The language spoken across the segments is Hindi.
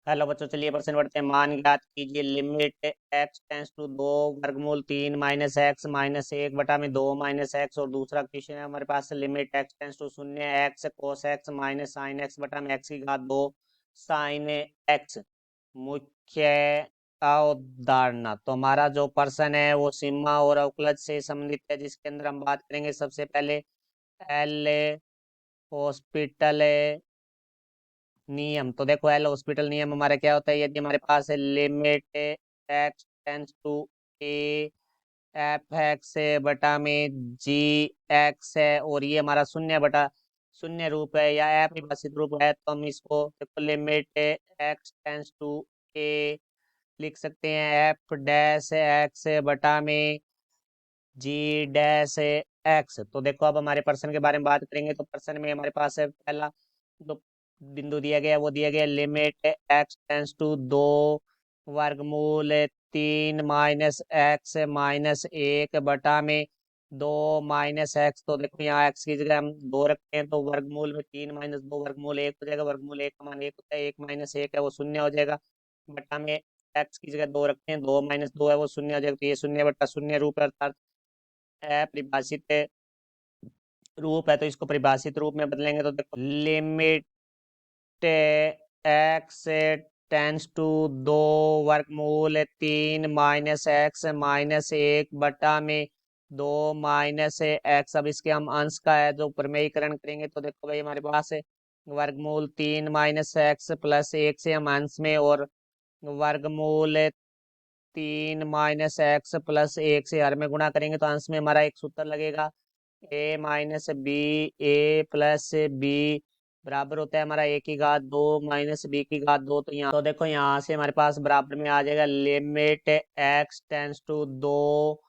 हेलो बच्चों, चलिए प्रश्न पढ़ते हैं। मान ज्ञात कीजिए। लिमिट एक्स टेंस टू दो वर्गमूल तीन माइनस एक्स माइनस एक बटा में दो माइनस एक्स। और दूसरा क्वेश्चन है हमारे पास, लिमिट एक्स टेंस टू शून्य x cos x minus sine x बटा में एक्स की घात दो साइन एक्स। मुख्य अवधारणा। तो हमारा जो प्रश्न है वो सीमा और अवकलज से संबंधित है, जिसके अंदर हम बात करेंगे सबसे पहले एल हॉस्पिटल नियम। तो देखो, एल हॉस्पिटल नियम हमारा क्या होता है। यदि हमारे पास है limit X tends to A F X है बटा में जी एक्स है, और ये हमारा शून्य बटा शून्य रूप है या अपरिभाषित रूप है, तो हम इसको देखो लिमिट एक्स टेंस टू ए लिख सकते हैं एफ डैश एक्स बटा में जी डैश एक्स। तो देखो, अब हमारे प्रश्न के बारे में बात करेंगे। तो प्रश्न में हमारे पास है पहला जो बिंदु दिया गया वो दिया गया लिमिट एक्स टेंस टू दो वर्गमूल तीन माइनस एक्स माइनस एक बटा में दो माइनस एक्स। तो देखो, यहाँ एक्स की जगह हम दो रखते हैं, तो वर्गमूल में तीन माइनस दो वर्गमूल एक हो जाएगा। वर्गमूल एक का मान एक होता है, एक माइनस एक है वो शून्य हो जाएगा। बटा में एक्स की जगह दो रखते हैं, दो माइनस दो है वो शून्य हो जाएगा। तो ये शून्य बटा शून्य रूप है, अर्थात परिभाषित रूप है। तो इसको परिभाषित रूप में बदलेंगे तो देखो लिमिट एक्स टेंस टू दो वर्गमूल तीन माइनस एक्स माइनस एक बटा में दो माइनस एक्स। अब इसके हम अंश का है जो प्रमेयीकरण करेंगे, तो देखो भाई हमारे पास है वर्गमूल तीन माइनस एक्स प्लस एक से हम अंश में, और वर्गमूल तीन माइनस एक्स प्लस एक से हर में गुणा करेंगे तो अंश में हमारा एक सूत्र लगेगा ए माइनस बी ए प्लस बी बराबर होता है हमारा ए की घात दो माइनस बी की घात दो। तो यहाँ तो देखो, यहाँ से हमारे पास बराबर में आ जाएगा लिमिट एक्स टेंस टू दो।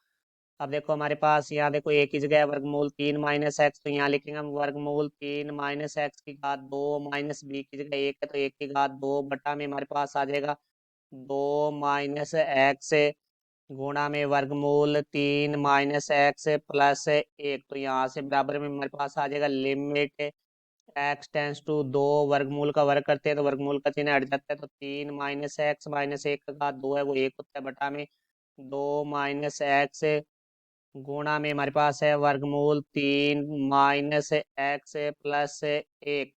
अब देखो हमारे पास यहाँ देखो एक ही जगह है वर्गमूल तीन माइनस एक्स, तो यहाँ लिखेंगे हम वर्गमूल तीन माइनस एक्स की घात दो माइनस बी की जगह एक है तो एक की घात दो बटा में हमारे पास आ जाएगा दो माइनस एक्स गुणा में वर्गमूल तीन माइनस एक्स प्लस एक। तो यहाँ से बराबर में हमारे पास आ जाएगा लिमिट एक्स टेंस टू दो वर्गमूल का वर्ग करते हैं तो वर्गमूल का चिन्ह हट जाता है, तो तीन माइनस एक्स माइनस एक का घात दो है वो एक होता है बटा में दो माइनस एक्स गुणा में हमारे पास है वर्गमूल तीन माइनस एक्स प्लस एक।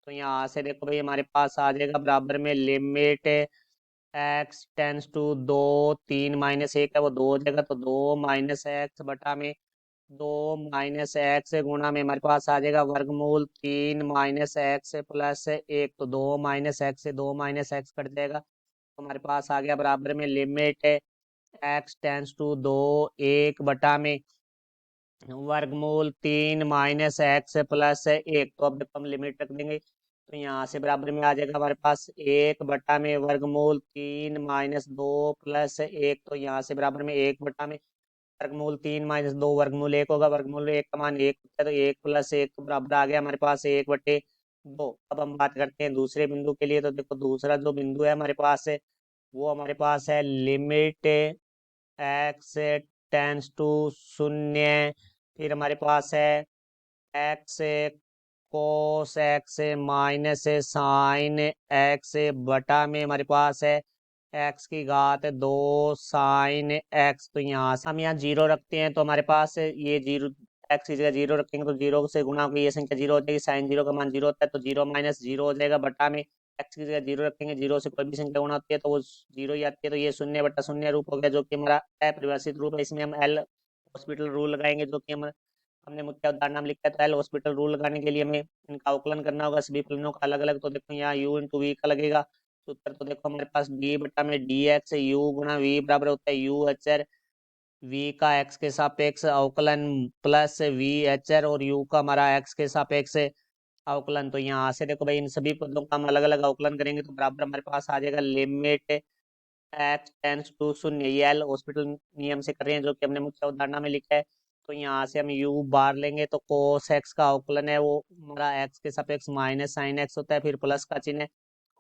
तो यहाँ से देखो भाई हमारे पास आ जाएगा बराबर में लिमिट एक्स टेंस टू दो तीन माइनस एक है वो दो हो जाएगा, तो दो माइनस एक्स बटा में दो माइनस एक्स गुणा में हमारे पास आ जाएगा वर्गमूल तीन माइनस एक्स प्लस एक। तो दो माइनस एक्स से दो माइनस एक्स कट जाएगा, तो हमारे पास आ गया बराबर में लिमिट एक्स टेंस टू दो एक बटा में वर्गमूल तीन माइनस एक्स प्लस एक। तो अब हम लिमिट रख देंगे, तो यहाँ से बराबर में आ जाएगा हमारे पास एक बटा में वर्गमूल तीन माइनस दो प्लस एक। तो यहाँ से बराबर में एक बटा में वर्गमूल तीन माइनस दो वर्गमूल एक होगा। वर्गमूल एक का मान एक होता है, तो एक प्लस एक तो बराबर आ गया हमारे पास एक बटे दो। अब हम बात करते हैं दूसरे बिंदु के लिए। तो देखो दूसरा जो बिंदु है हमारे पास है वो हमारे पास है लिमिट एक्स टेंस टू शून्य, फिर हमारे पास है x cos x minus sine x बटा में हमारे पास है एक्स की घात दो साइन एक्स। तो यहाँ से हम यहाँ जीरो रखते हैं, तो हमारे पास ये जीरो एक्स की जगह जीरो रखेंगे तो जीरो से गुणा होकर ये संख्या जीरो हो जाएगी। साइन जीरो का मान जीरो होता है, तो जीरो माइनस जीरो हो जाएगा बटा में एक्स की जगह जीरो रखेंगे, जीरो से कोई भी संख्या गुणा होती है तो वो जीरो ही आती है। तो ये शून्य बटा शून्य रूप हो गया, जो कि हमारा अपरिभाषित रूप है। इसमें हम एल हॉस्पिटल रूल लगाएंगे, जो कि हमने मुख्य उदाहरण नाम लिखा है। तो एल हॉस्पिटल रूल लगाने के लिए हमें इनका अवकलन करना होगा सभी फलनों का अलग अलग। तो देखो यहाँ u इंटू वी का लगेगा सूत्र। तो देखो हमारे पास डी बटा में डी एक्स यू गुणा वी बराबर होता है यू एच आर वी का एक्स के सापेक्ष अवकलन प्लस वी एच आर और यू का हमारा एक्स के सापेक्ष अवकलन। तो यहाँ से देखो भाई इन सभी पदों का हम अलग अलग अवकलन करेंगे तो बराबर हमारे पास आ जाएगा लिमिट एक्स टेंस टू शून्य। ये एल हॉस्पिटल नियम से कर रहे हैं, जो कि हमने मुख्य उदाहरण में लिखा है। तो यहाँ से हम u बार लेंगे तो कोस एक्स का अवकलन है वो हमारा एक्स के सापेक्ष माइनस साइन एक्स होता है, फिर प्लस का चिन्ह है।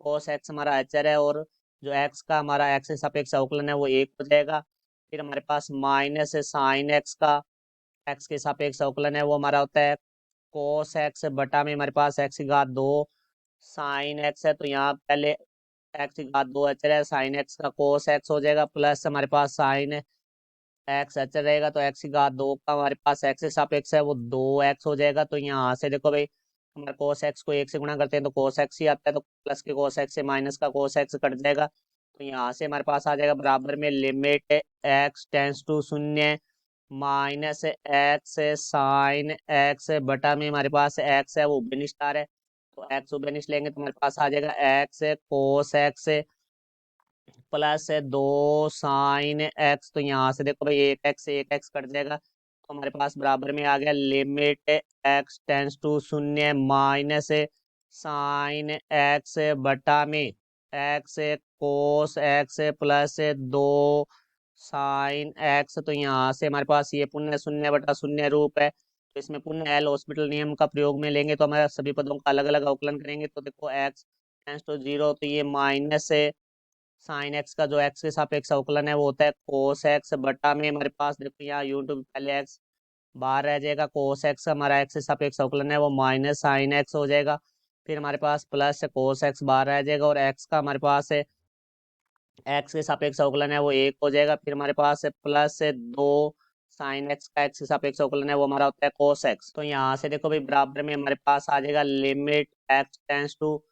कोस एक्स हमारा एचर है और जो एक्स का हमारा एक्स के सापेक्ष अवकलन है वो एक हो जाएगा। फिर हमारे पास माइनस साइन एक्स का एक्स के सापेक्ष अवकलन है वो हमारा होता है कोस एक्स बटा में हमारे पास एक्स की घात दो साइन एक्स है। तो यहाँ पहले एक्स की घात 2 अचर है, साइन एक्स का कोस एक्स हो जाएगा, प्लस हमारे पास साइन एक्स अचर रहेगा, तो एक्स की घात 2 का हमारे पास एक्स के सापेक्ष है वो 2x हो जाएगा। तो यहाँ से देखो भाई, हमारे कोस एक्स को 1 से गुणा करते हैं तो कोस एक्स ही आता है, तो प्लस के कोस एक्स से माइनस का कोस एक्स कट जाएगा। तो यहाँ से हमारे पास आ जाएगा बराबर में लिमिट एक्स टेंस टू शून्य माइनस एक्स साइन एक्स बटा में हमारे पास एक्स है वो बेनिस्टार है, तो एक्स बेनिश लेंगे तो हमारे पास आ जाएगा x cos x plus 2 sin x। तो यहाँ से देखो भाई एक एक्स कट जाएगा, तो हमारे पास बराबर में आ गया लिमिट एक्स टेंस टू शून्य माइनस साइन एक्स बटा में x cos x plus 2 sin x। तो यहाँ से हमारे पास ये पुण्य शून्य बटा शून्य रूप है, तो इसमें पुण्य एल हॉस्पिटल नियम का प्रयोग में लेंगे तो हमारे सभी पदों का अलग अलग अवकलन करेंगे। तो देखो एक्स टेंस टू 0, तो ये माइनस साइन एक्स का जो एक्स के सापेक्ष अवकलन है वो होता है कोस एक्स बटा में हमारे पास देखो यहाँ यूनिट पहले एक्स बाहर रह जाएगा, कोस एक्स हमारा एक्स के सापेक्ष अवकलन है वो माइनस साइन एक्स हो जाएगा, फिर हमारे पास प्लस कोस एक्स बाहर रह जाएगा और एक्स का हमारे पास है एक्स के सापेक्ष अवकलन है वो 1 हो जाएगा, फिर हमारे पास है प्लस 2 sin x का एक्स के सापेक्ष अवकलन है वो हमारा होता है कोस एक्स। तो यहाँ से देखो भाई बराबर में हमारे पास आ जाएगा लिमिट एक्स टेंस टू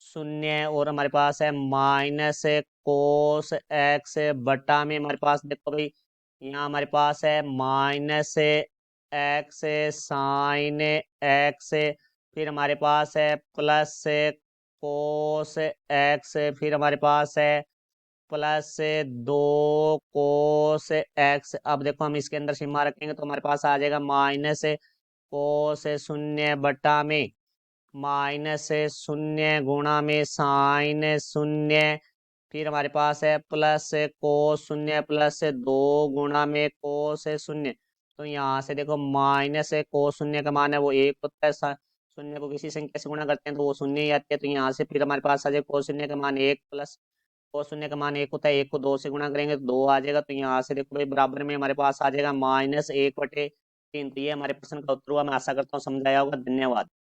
शून्य और हमारे पास है माइनस कोस एक्स बटा में हमारे पास देखो भाई यहाँ हमारे पास है माइनस एक्स साइन एक्स, फिर हमारे पास है प्लस कोस एक्स, फिर हमारे पास है प्लस 2 कोस एक्स। अब देखो हम इसके अंदर सीमा रखेंगे तो हमारे पास आ जाएगा माइनस कोस शून्य बटा में माइनस शून्य गुणा में साइन शून्य, फिर हमारे पास है प्लस कोस शून्य प्लस 2 गुणा में कोस शून्य। तो यहाँ से देखो माइनस कोस शून्य का मान है वो 1 होता है, शून्य को किसी संख्या से गुणा करते हैं तो वो शून्य ही आती है, तो यहाँ से फिर हमारे पास आ जाएगा कोस शून्य का मान 1 प्लस कोस शून्य का मान 1 होता है, 1 को 2 से गुणा करेंगे तो 2 आ जाएगा। तो यहाँ से देखो भाई बराबर में हमारे पास आ जाएगा -1/3। तो ये हमारे प्रश्न का उत्तर हुआ, मैं आशा करता हूँ समझ आया होगा। धन्यवाद।